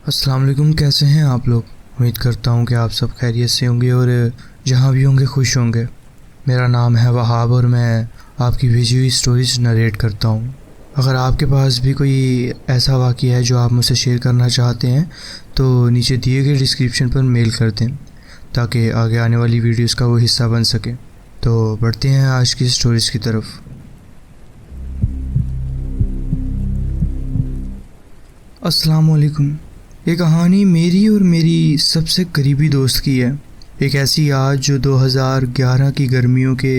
अस्सलाम वालेकुम। कैसे हैं आप लोग? उम्मीद करता हूँ कि आप सब खैरियत से होंगे और जहाँ भी होंगे खुश होंगे। मेरा नाम है वहाब और मैं आपकी भेजी हुई स्टोरीज नरेट करता हूँ। अगर आपके पास भी कोई ऐसा वाक़या है जो आप मुझसे शेयर करना चाहते हैं तो नीचे दिए गए डिस्क्रिप्शन पर मेल कर दें ताकि आगे आने वाली वीडियोस का वो हिस्सा बन सके। तो बढ़ते हैं आज की स्टोरीज़ की तरफ। अस्सलाम वालेकुम। ये कहानी मेरी और मेरी सबसे करीबी दोस्त की है। एक ऐसी याद जो 2011 की गर्मियों के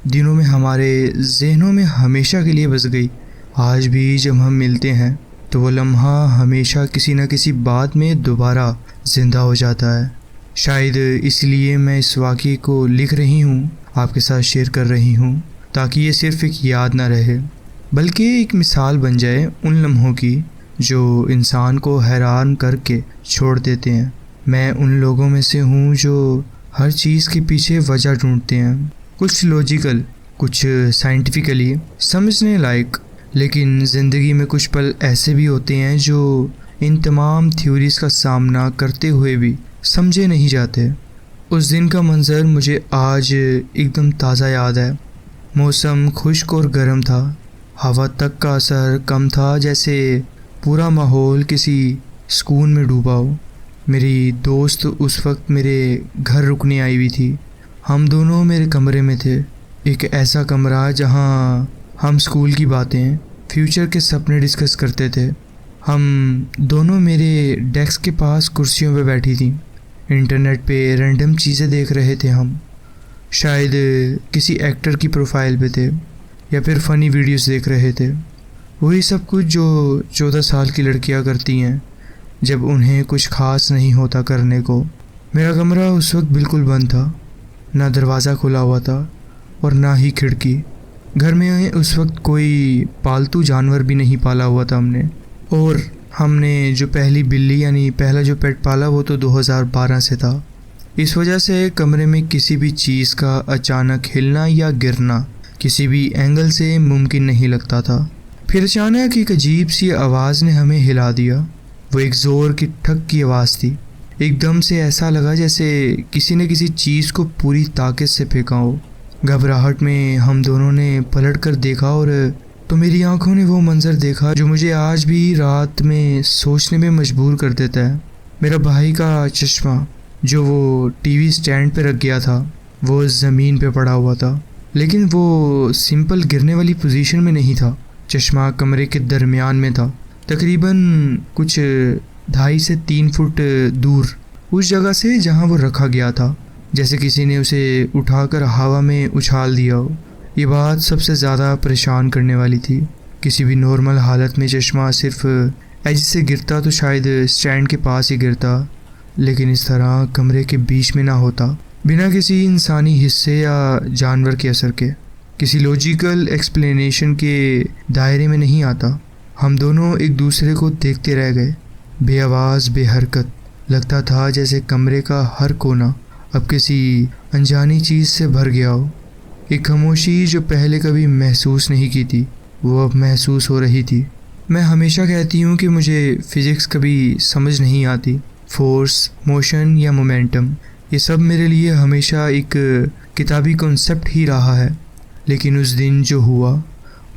दिनों में हमारे जहनों में हमेशा के लिए बस गई। आज भी जब हम मिलते हैं तो वो लम्हा हमेशा किसी न किसी बात में दोबारा ज़िंदा हो जाता है। शायद इसलिए मैं इस वाक़ये को लिख रही हूँ, आपके साथ शेयर कर रही हूँ, ताकि ये सिर्फ़ एक याद ना रहे बल्कि एक मिसाल बन जाए उन लम्हों की जो इंसान को हैरान करके छोड़ देते हैं। मैं उन लोगों में से हूँ जो हर चीज़ के पीछे वजह ढूंढते हैं, कुछ लॉजिकल, कुछ साइंटिफिकली समझने लायक। लेकिन ज़िंदगी में कुछ पल ऐसे भी होते हैं जो इन तमाम थ्योरीज़ का सामना करते हुए भी समझे नहीं जाते। उस दिन का मंज़र मुझे आज एकदम ताज़ा याद है। मौसम खुश्क और गर्म था, हवा तक का असर कम था, जैसे पूरा माहौल किसी सुकून में डूबा हो। मेरी दोस्त उस वक्त मेरे घर रुकने आई हुई थी। हम दोनों मेरे कमरे में थे, एक ऐसा कमरा जहां हम स्कूल की बातें, फ्यूचर के सपने डिस्कस करते थे। हम दोनों मेरे डेस्क के पास कुर्सियों पे बैठी थी। इंटरनेट पे रैंडम चीज़ें देख रहे थे हम, शायद किसी एक्टर की प्रोफाइल पे थे या फिर फ़नी वीडियोस देख रहे थे। वही सब कुछ जो 14 साल की लड़कियां करती हैं जब उन्हें कुछ खास नहीं होता करने को। मेरा कमरा उस वक्त बिल्कुल बंद था, ना दरवाज़ा खुला हुआ था और ना ही खिड़की। घर में उस वक्त कोई पालतू जानवर भी नहीं पाला हुआ था हमने, और हमने जो पहली बिल्ली यानी पहला जो पेट पाला वो तो 2012 से था। इस वजह से कमरे में किसी भी चीज़ का अचानक हिलना या गिरना किसी भी एंगल से मुमकिन नहीं लगता था। फिर अचानक एक अजीब सी आवाज़ ने हमें हिला दिया। वो एक ज़ोर की ठक की आवाज़ थी। एकदम से ऐसा लगा जैसे किसी ने किसी चीज़ को पूरी ताकत से फेंका हो। घबराहट में हम दोनों ने पलट कर देखा और तो मेरी आंखों ने वो मंज़र देखा जो मुझे आज भी रात में सोचने में मजबूर कर देता है। मेरा भाई का चश्मा जो वो टीवी स्टैंड पे रख गया था वो ज़मीन पे पड़ा हुआ था, लेकिन वो सिंपल गिरने वाली पोजीशन में नहीं था। चश्मा कमरे के दरमियान में था, तकरीबन कुछ 2.5 से 3 फुट दूर, उस जगह से जहां वो रखा गया था, जैसे किसी ने उसे उठाकर हवा में उछाल दिया हो। ये बात सबसे ज़्यादा परेशान करने वाली थी। किसी भी नॉर्मल हालत में चश्मा सिर्फ एज से गिरता तो शायद स्टैंड के पास ही गिरता, लेकिन इस तरह कमरे के बीच में ना होता, बिना किसी इंसानी हिस्से या जानवर के असर के, किसी लॉजिकल एक्सप्लेनेशन के दायरे में नहीं आता। हम दोनों एक दूसरे को देखते रह गए, बेआवाज़, बेहरकत। लगता था जैसे कमरे का हर कोना अब किसी अनजानी चीज़ से भर गया हो। एक खामोशी जो पहले कभी महसूस नहीं की थी वो अब महसूस हो रही थी। मैं हमेशा कहती हूँ कि मुझे फ़िज़िक्स कभी समझ नहीं आती, फोर्स, मोशन या मोमेंटम, ये सब मेरे लिए हमेशा एक किताबी कॉन्सेप्ट ही रहा है। लेकिन उस दिन जो हुआ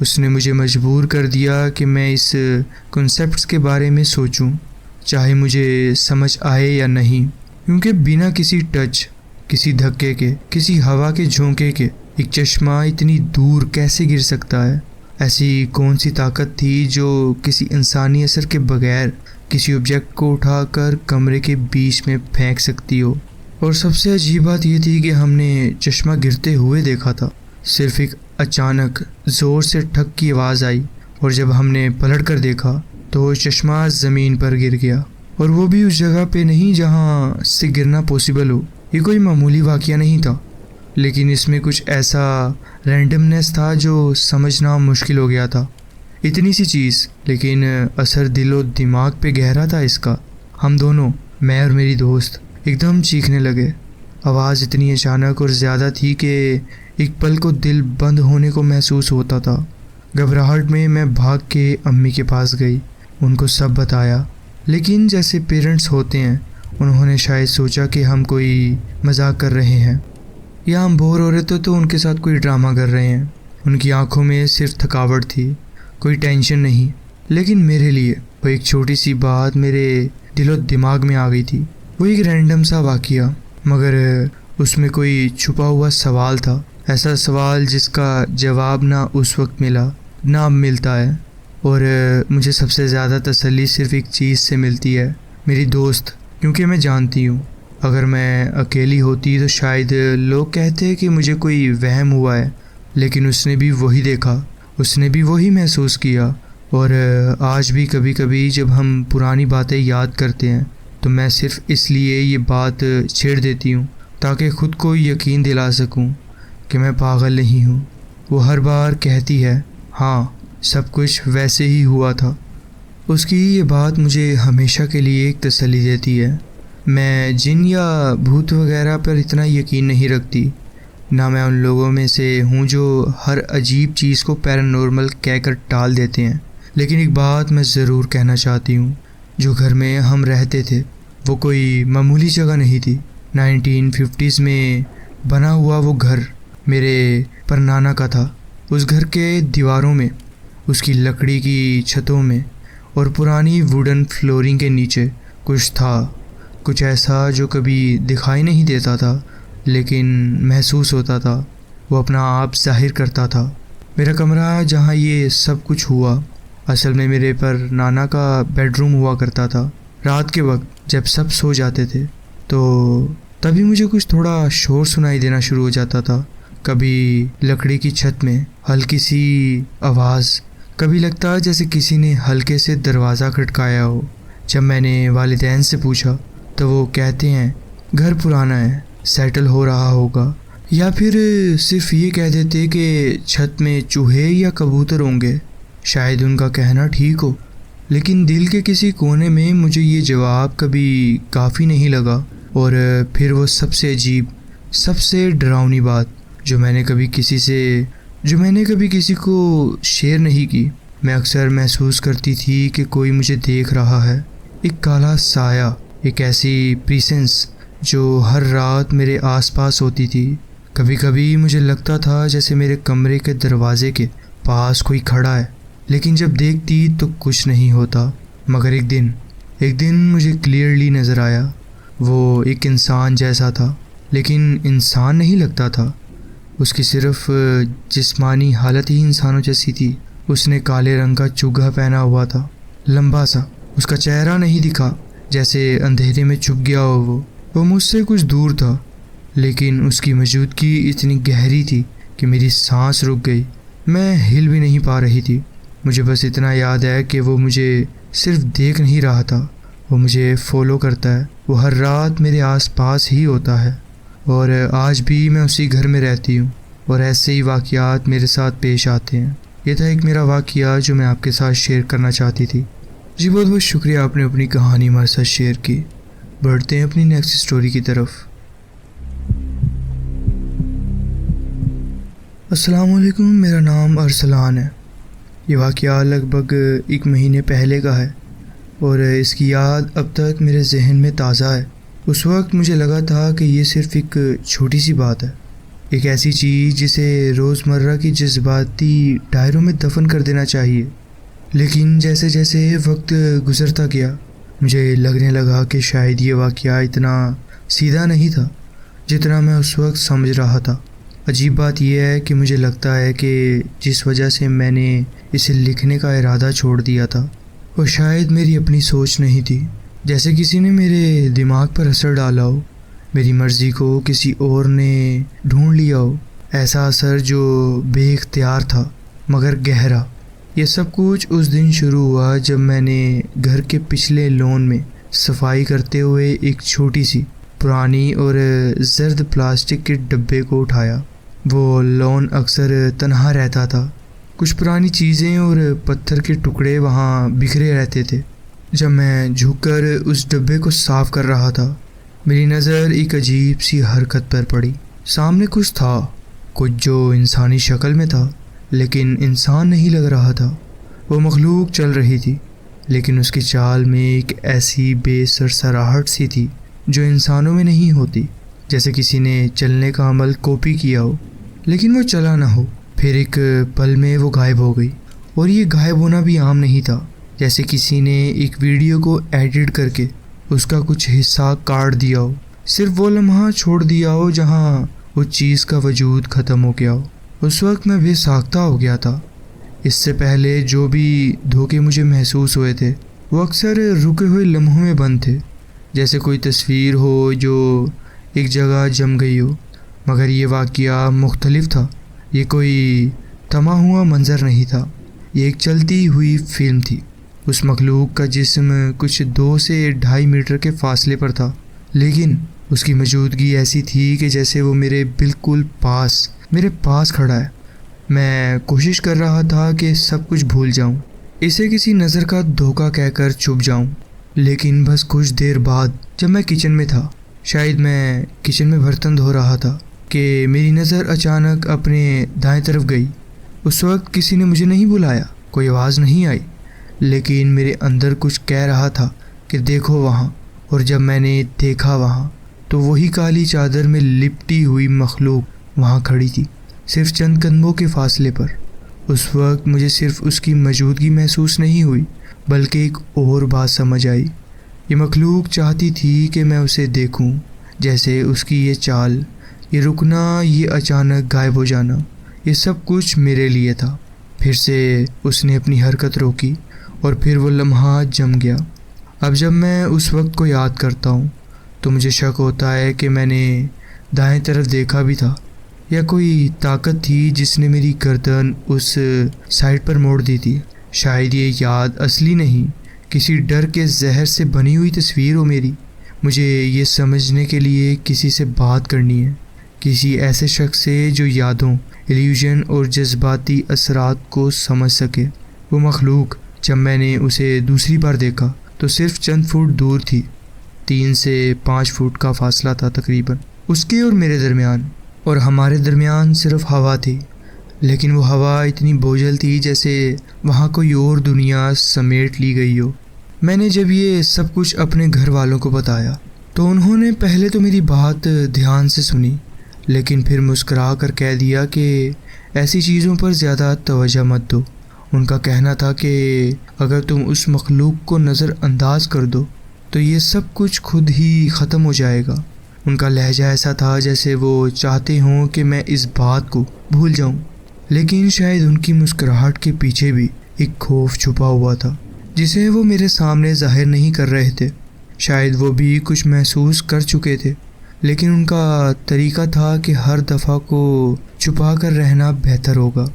उसने मुझे मजबूर कर दिया कि मैं इस कॉन्सेप्ट्स के बारे में सोचूं, चाहे मुझे समझ आए या नहीं। क्योंकि बिना किसी टच, किसी धक्के के, किसी हवा के झोंके के एक चश्मा इतनी दूर कैसे गिर सकता है? ऐसी कौन सी ताकत थी जो किसी इंसानी असर के बगैर किसी ऑब्जेक्ट को उठाकर कमरे के बीच में फेंक सकती हो? और सबसे अजीब बात यह थी कि हमने चश्मा गिरते हुए देखा था। सिर्फ एक अचानक ज़ोर से ठक की आवाज़ आई और जब हमने पलट कर देखा तो चश्मा ज़मीन पर गिर गया, और वो भी उस जगह पे नहीं जहाँ से गिरना पॉसिबल हो। ये कोई मामूली वाक़या नहीं था, लेकिन इसमें कुछ ऐसा रैंडमनेस था जो समझना मुश्किल हो गया था। इतनी सी चीज़, लेकिन असर दिल और दिमाग पे गहरा था इसका। हम दोनों, मैं और मेरी दोस्त, एकदम चीखने लगे। आवाज़ इतनी अचानक और ज़्यादा थी कि एक पल को दिल बंद होने को महसूस होता था। घबराहट में मैं भाग के अम्मी के पास गई, उनको सब बताया, लेकिन जैसे पेरेंट्स होते हैं, उन्होंने शायद सोचा कि हम कोई मजाक कर रहे हैं या हम बोर हो रहे थे तो उनके साथ कोई ड्रामा कर रहे हैं। उनकी आंखों में सिर्फ थकावट थी, कोई टेंशन नहीं। लेकिन मेरे लिए वो एक छोटी सी बात मेरे दिलो दिमाग में आ गई थी। वो एक रैंडम सा वाक़या, मगर उसमें कोई छुपा हुआ सवाल था। ऐसा सवाल जिसका जवाब ना उस वक्त मिला ना अब मिलता है। और मुझे सबसे ज़्यादा तसल्ली सिर्फ एक चीज़ से मिलती है, मेरी दोस्त। क्योंकि मैं जानती हूँ अगर मैं अकेली होती तो शायद लोग कहते कि मुझे कोई वहम हुआ है, लेकिन उसने भी वही देखा, उसने भी वही महसूस किया। और आज भी कभी कभी जब हम पुरानी बातें याद करते हैं तो मैं सिर्फ इसलिए ये बात छेड़ देती हूँ ताकि ख़ुद को यकीन दिला सकूँ कि मैं पागल नहीं हूँ। वो हर बार कहती है, हाँ सब कुछ वैसे ही हुआ था। उसकी ये बात मुझे हमेशा के लिए एक तसल्ली देती है। मैं जिन या भूत वगैरह पर इतना यकीन नहीं रखती, ना मैं उन लोगों में से हूँ जो हर अजीब चीज़ को पैरानॉर्मल कहकर टाल देते हैं। लेकिन एक बात मैं ज़रूर कहना चाहती हूँ, जो घर में हम रहते थे वो कोई मामूली जगह नहीं थी। 1950s में बना हुआ वो घर मेरे परनाना का था। उस घर के दीवारों में, उसकी लकड़ी की छतों में और पुरानी वुडन फ्लोरिंग के नीचे कुछ था, कुछ ऐसा जो कभी दिखाई नहीं देता था लेकिन महसूस होता था। वो अपना आप जाहिर करता था। मेरा कमरा जहाँ ये सब कुछ हुआ असल में मेरे पर नाना का बेडरूम हुआ करता था। रात के वक्त जब सब सो जाते थे तो तभी मुझे कुछ थोड़ा शोर सुनाई देना शुरू हो जाता था। कभी लकड़ी की छत में हल्की सी आवाज़, कभी लगता जैसे किसी ने हल्के से दरवाज़ा खटकाया हो। जब मैंने वालिदैन से पूछा तो वो कहते हैं घर पुराना है, सेटल हो रहा होगा, या फिर सिर्फ ये कह देते कि छत में चूहे या कबूतर होंगे। शायद उनका कहना ठीक हो, लेकिन दिल के किसी कोने में मुझे ये जवाब कभी काफ़ी नहीं लगा। और फिर वो सबसे अजीब, सबसे डरावनी बात जो मैंने कभी किसी को शेयर नहीं की। मैं अक्सर महसूस करती थी कि कोई मुझे देख रहा है, एक काला साया, एक ऐसी प्रेजेंस जो हर रात मेरे आसपास होती थी। कभी कभी मुझे लगता था जैसे मेरे कमरे के दरवाजे के पास कोई खड़ा है, लेकिन जब देखती तो कुछ नहीं होता। मगर एक दिन मुझे क्लियरली नज़र आया। वो एक इंसान जैसा था, लेकिन इंसान नहीं लगता था। उसकी सिर्फ जिस्मानी हालत ही इंसानों जैसी थी। उसने काले रंग का चुग्गा पहना हुआ था, लंबा सा। उसका चेहरा नहीं दिखा, जैसे अंधेरे में छुप गया हो। वो मुझसे कुछ दूर था, लेकिन उसकी मौजूदगी इतनी गहरी थी कि मेरी सांस रुक गई। मैं हिल भी नहीं पा रही थी। मुझे बस इतना याद है कि वो मुझे सिर्फ देख नहीं रहा था, वो मुझे फॉलो करता है। वो हर रात मेरे आसपास ही होता है और आज भी मैं उसी घर में रहती हूँ और ऐसे ही वाक़यात मेरे साथ पेश आते हैं। ये था एक मेरा वाक़या जो मैं आपके साथ शेयर करना चाहती थी। जी बहुत बहुत शुक्रिया, आपने अपनी कहानी हमारे साथ शेयर की। बढ़ते हैं अपनी नेक्स्ट स्टोरी की तरफ। अस्सलाम वालेकुम, मेरा नाम अरसलान है। ये वाक़या लगभग 1 महीने पहले का है और इसकी याद अब तक मेरे जहन में ताज़ा है। उस वक्त मुझे लगा था कि ये सिर्फ़ एक छोटी सी बात है, एक ऐसी चीज़ जिसे रोज़मर्रा की जज्बाती डायरों में दफन कर देना चाहिए। लेकिन जैसे जैसे वक्त गुज़रता गया मुझे लगने लगा कि शायद ये वाक़या इतना सीधा नहीं था जितना मैं उस वक्त समझ रहा था। अजीब बात यह है कि मुझे लगता है कि जिस वजह से मैंने इसे लिखने का इरादा छोड़ दिया था वो शायद मेरी अपनी सोच नहीं थी, जैसे किसी ने मेरे दिमाग पर असर डाला हो, मेरी मर्ज़ी को किसी और ने ढूंढ लिया हो। ऐसा असर जो बेइख्तियार था मगर गहरा। ये सब कुछ उस दिन शुरू हुआ जब मैंने घर के पिछले लॉन में सफाई करते हुए एक छोटी सी पुरानी और जर्द प्लास्टिक के डब्बे को उठाया। वो लॉन अक्सर तन्हा रहता था, कुछ पुरानी चीज़ें और पत्थर के टुकड़े वहाँ बिखरे रहते थे। जब मैं झुककर उस डब्बे को साफ़ कर रहा था मेरी नज़र एक अजीब सी हरकत पर पड़ी। सामने कुछ था, कुछ जो इंसानी शक्ल में था लेकिन इंसान नहीं लग रहा था। वो मखलूक चल रही थी, लेकिन उसकी चाल में एक ऐसी बेसरसराहट सी थी जो इंसानों में नहीं होती। जैसे किसी ने चलने का अमल कॉपी किया हो लेकिन वो चला ना हो। फिर एक पल में वो गायब हो गई, और ये गायब होना भी आम नहीं था। जैसे किसी ने एक वीडियो को एडिट करके उसका कुछ हिस्सा काट दिया हो, सिर्फ वो लम्हा छोड़ दिया हो जहाँ उस चीज़ का वजूद ख़त्म हो गया हो। उस वक्त मैं बेसाख्ता हो गया था। इससे पहले जो भी धोखे मुझे महसूस हुए थे वो अक्सर रुके हुए लम्हों में बंद थे, जैसे कोई तस्वीर हो जो एक जगह जम गई हो। मगर ये वाक़या मुख्तलिफ था। ये कोई थमा हुआ मंज़र नहीं था, ये एक चलती हुई फिल्म थी। उस मखलूक का जिस्म कुछ 2 से 2.5 मीटर के फासले पर था, लेकिन उसकी मौजूदगी ऐसी थी कि जैसे वो मेरे बिल्कुल पास, मेरे पास खड़ा है। मैं कोशिश कर रहा था कि सब कुछ भूल जाऊं, इसे किसी नज़र का धोखा कहकर चुप जाऊं। लेकिन बस कुछ देर बाद जब मैं किचन में था, शायद मैं किचन में बर्तन धो रहा था, कि मेरी नज़र अचानक अपने दाएं तरफ गई। उस वक्त किसी ने मुझे नहीं बुलाया, कोई आवाज़ नहीं आई, लेकिन मेरे अंदर कुछ कह रहा था कि देखो वहाँ। और जब मैंने देखा वहाँ, तो वही काली चादर में लिपटी हुई मखलूक वहाँ खड़ी थी, सिर्फ चंद कदमों के फासले पर। उस वक्त मुझे सिर्फ उसकी मौजूदगी महसूस नहीं हुई, बल्कि एक और बात समझ आई। ये मखलूक चाहती थी कि मैं उसे देखूं, जैसे उसकी ये चाल, ये रुकना, ये अचानक गायब हो जाना, ये सब कुछ मेरे लिए था। फिर से उसने अपनी हरकत रोकी और फिर वो लम्हा जम गया। अब जब मैं उस वक्त को याद करता हूँ तो मुझे शक होता है कि मैंने दाएं तरफ देखा भी था, या कोई ताकत थी जिसने मेरी गर्दन उस साइड पर मोड़ दी थी। शायद ये याद असली नहीं, किसी डर के जहर से बनी हुई तस्वीर हो मेरी। मुझे ये समझने के लिए किसी से बात करनी है, किसी ऐसे शख्स से जो यादों, इल्यूजन और जज्बाती असरात को समझ सके। वो मखलूक जब मैंने उसे दूसरी बार देखा तो सिर्फ चंद फुट दूर थी। 3 से 5 फुट का फासला था तकरीबन उसके और मेरे दरमियान, और हमारे दरमियान सिर्फ हवा थी। लेकिन वो हवा इतनी बोझल थी जैसे वहाँ कोई और दुनिया समेट ली गई हो। मैंने जब ये सब कुछ अपने घर वालों को बताया तो उन्होंने पहले तो मेरी बात ध्यान से सुनी, लेकिन फिर मुस्करा कर कह दिया कि ऐसी चीज़ों पर ज़्यादा तवज्जो मत दो। उनका कहना था कि अगर तुम उस मखलूक को नज़रअंदाज कर दो तो ये सब कुछ खुद ही ख़त्म हो जाएगा। उनका लहजा ऐसा था जैसे वो चाहते हों कि मैं इस बात को भूल जाऊं, लेकिन शायद उनकी मुस्कुराहट के पीछे भी एक खौफ छुपा हुआ था जिसे वो मेरे सामने जाहिर नहीं कर रहे थे। शायद वो भी कुछ महसूस कर चुके थे, लेकिन उनका तरीका था कि हर दफ़ा को छुपा कर रहना बेहतर होगा।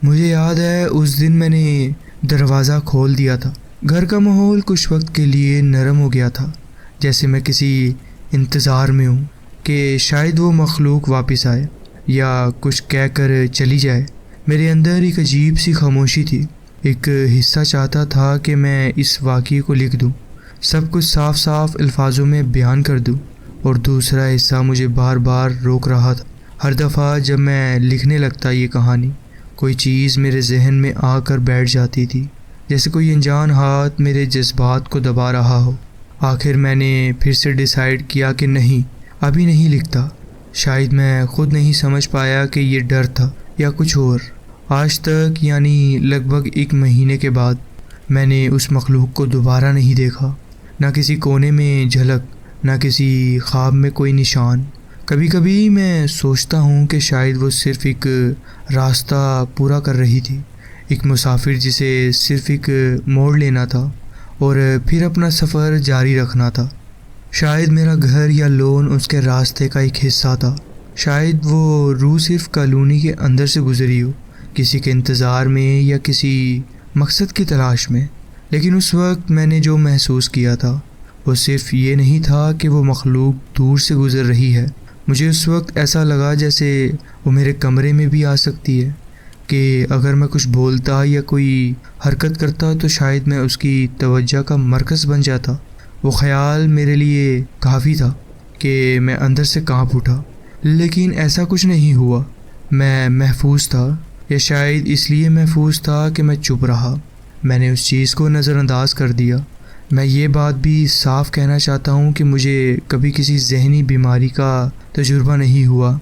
मुझे याद है उस दिन मैंने दरवाज़ा खोल दिया था। घर का माहौल कुछ वक्त के लिए नरम हो गया था, जैसे मैं किसी इंतज़ार में हूँ कि शायद वो मखलूक वापस आए या कुछ कह कर चली जाए। मेरे अंदर एक अजीब सी खामोशी थी। एक हिस्सा चाहता था कि मैं इस वाक़ये को लिख दूँ, सब कुछ साफ साफ अल्फाजों में बयान कर दूँ, और दूसरा हिस्सा मुझे बार बार रोक रहा था। हर दफ़ा जब मैं लिखने लगता ये कहानी, कोई चीज़ मेरे जहन में आकर बैठ जाती थी, जैसे कोई अनजान हाथ मेरे जज्बात को दबा रहा हो। आखिर मैंने फिर से डिसाइड किया कि नहीं, अभी नहीं लिखता। शायद मैं खुद नहीं समझ पाया कि ये डर था या कुछ और। आज तक, यानी लगभग 1 महीने के बाद, मैंने उस मखलूक को दोबारा नहीं देखा। ना किसी कोने में झलक, ना किसी ख्वाब में कोई निशान। कभी कभी मैं सोचता हूँ कि शायद वो सिर्फ़ एक रास्ता पूरा कर रही थी, एक मुसाफिर जिसे सिर्फ़ एक मोड़ लेना था और फिर अपना सफ़र जारी रखना था। शायद मेरा घर या लोन उसके रास्ते का एक हिस्सा था। शायद वो रूह सिर्फ कॉलोनी के अंदर से गुजरी हो, किसी के इंतज़ार में या किसी मकसद की तलाश में। लेकिन उस वक्त मैंने जो महसूस किया था वो सिर्फ ये नहीं था कि वो मखलूक दूर से गुज़र रही है। मुझे उस वक्त ऐसा लगा जैसे वो मेरे कमरे में भी आ सकती है, कि अगर मैं कुछ बोलता या कोई हरकत करता तो शायद मैं उसकी तवज्जो का मरकज़ बन जाता। वो ख़याल मेरे लिए काफ़ी था कि मैं अंदर से कांप उठा, लेकिन ऐसा कुछ नहीं हुआ। मैं महफूज था, या शायद इसलिए महफूज था कि मैं चुप रहा। मैंने उस चीज़ को नज़रअंदाज कर दिया। मैं ये बात भी साफ कहना चाहता हूँ कि मुझे कभी किसी जहनी बीमारी का तजुर्बा नहीं हुआ।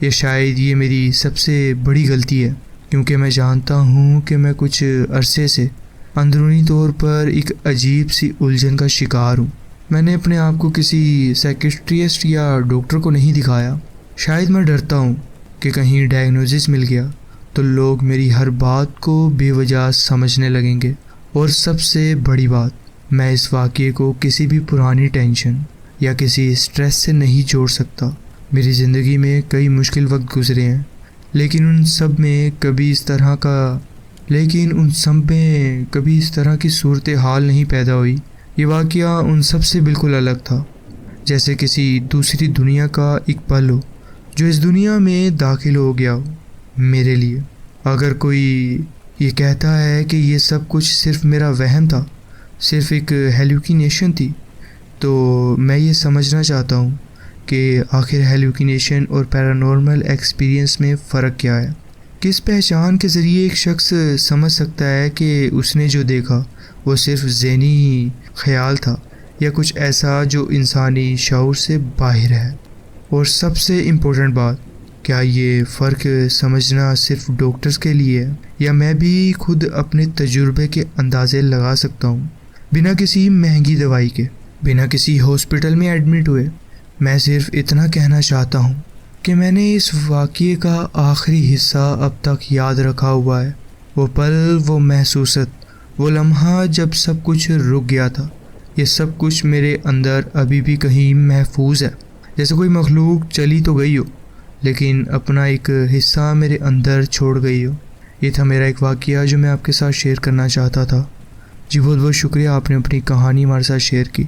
या शायद ये मेरी सबसे बड़ी गलती है, क्योंकि मैं जानता हूँ कि मैं कुछ अरसे से अंदरूनी तौर पर एक अजीब सी उलझन का शिकार हूँ। मैंने अपने आप को किसी साइकियाट्रिस्ट या डॉक्टर को नहीं दिखाया। शायद मैं डरता हूँ कि कहीं डायग्नोसिस मिल गया तो लोग मेरी हर बात को बेवजह समझने लगेंगे। और सबसे बड़ी बात, मैं इस वाक़ये को किसी भी पुरानी टेंशन या किसी स्ट्रेस से नहीं जोड़ सकता। मेरी ज़िंदगी में कई मुश्किल वक्त गुजरे हैं, लेकिन उन सब में कभी इस तरह की सूरत हाल नहीं पैदा हुई। ये वाक़या उन सब से बिल्कुल अलग था, जैसे किसी दूसरी दुनिया का एक पल हो जो इस दुनिया में दाखिल हो गया हो मेरे लिए। अगर कोई ये कहता है कि ये सब कुछ सिर्फ मेरा वहम था, सिर्फ एक हेलुसिनेशन थी, तो मैं ये समझना चाहता हूँ कि आखिर हेलुसिनेशन और पैरानॉर्मल एक्सपीरियंस में फ़र्क क्या है। किस पहचान के ज़रिए एक शख्स समझ सकता है कि उसने जो देखा वो सिर्फ ज़हनी ख्याल था या कुछ ऐसा जो इंसानी शऊर से बाहर है। और सबसे इम्पोर्टेंट बात, क्या ये फ़र्क समझना सिर्फ डॉक्टर्स के लिए है या मैं भी खुद अपने तजुर्बे के अंदाज़े लगा सकता हूँ, बिना किसी महंगी दवाई के, बिना किसी हॉस्पिटल में एडमिट हुए। मैं सिर्फ इतना कहना चाहता हूँ कि मैंने इस वाक़ये का आखिरी हिस्सा अब तक याद रखा हुआ है। वो पल, वो महसूसत, वो लम्हा जब सब कुछ रुक गया था। ये सब कुछ मेरे अंदर अभी भी कहीं महफूज है, जैसे कोई मखलूक चली तो गई हो लेकिन अपना एक हिस्सा मेरे अंदर छोड़ गई हो। ये था मेरा एक वाक़या जो मैं आपके साथ शेयर करना चाहता था। जी बहुत बहुत शुक्रिया, आपने अपनी कहानी हमारे साथ शेयर की।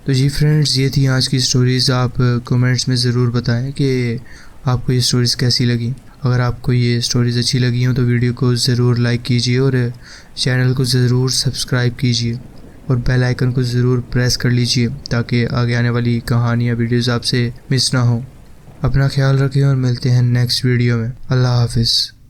तो जी फ्रेंड्स, ये थी आज की स्टोरीज़। आप कमेंट्स में ज़रूर बताएं कि आपको ये स्टोरीज़ कैसी लगी। अगर आपको ये स्टोरीज़ अच्छी लगी हो तो वीडियो को ज़रूर लाइक कीजिए और चैनल को ज़रूर सब्सक्राइब कीजिए और बेल आइकन को ज़रूर प्रेस कर लीजिए ताकि आगे आने वाली कहानियाँ वीडियोज़ आपसे मिस ना हो। अपना ख्याल रखें और मिलते हैं नेक्स्ट वीडियो में। अल्लाह हाफिज़।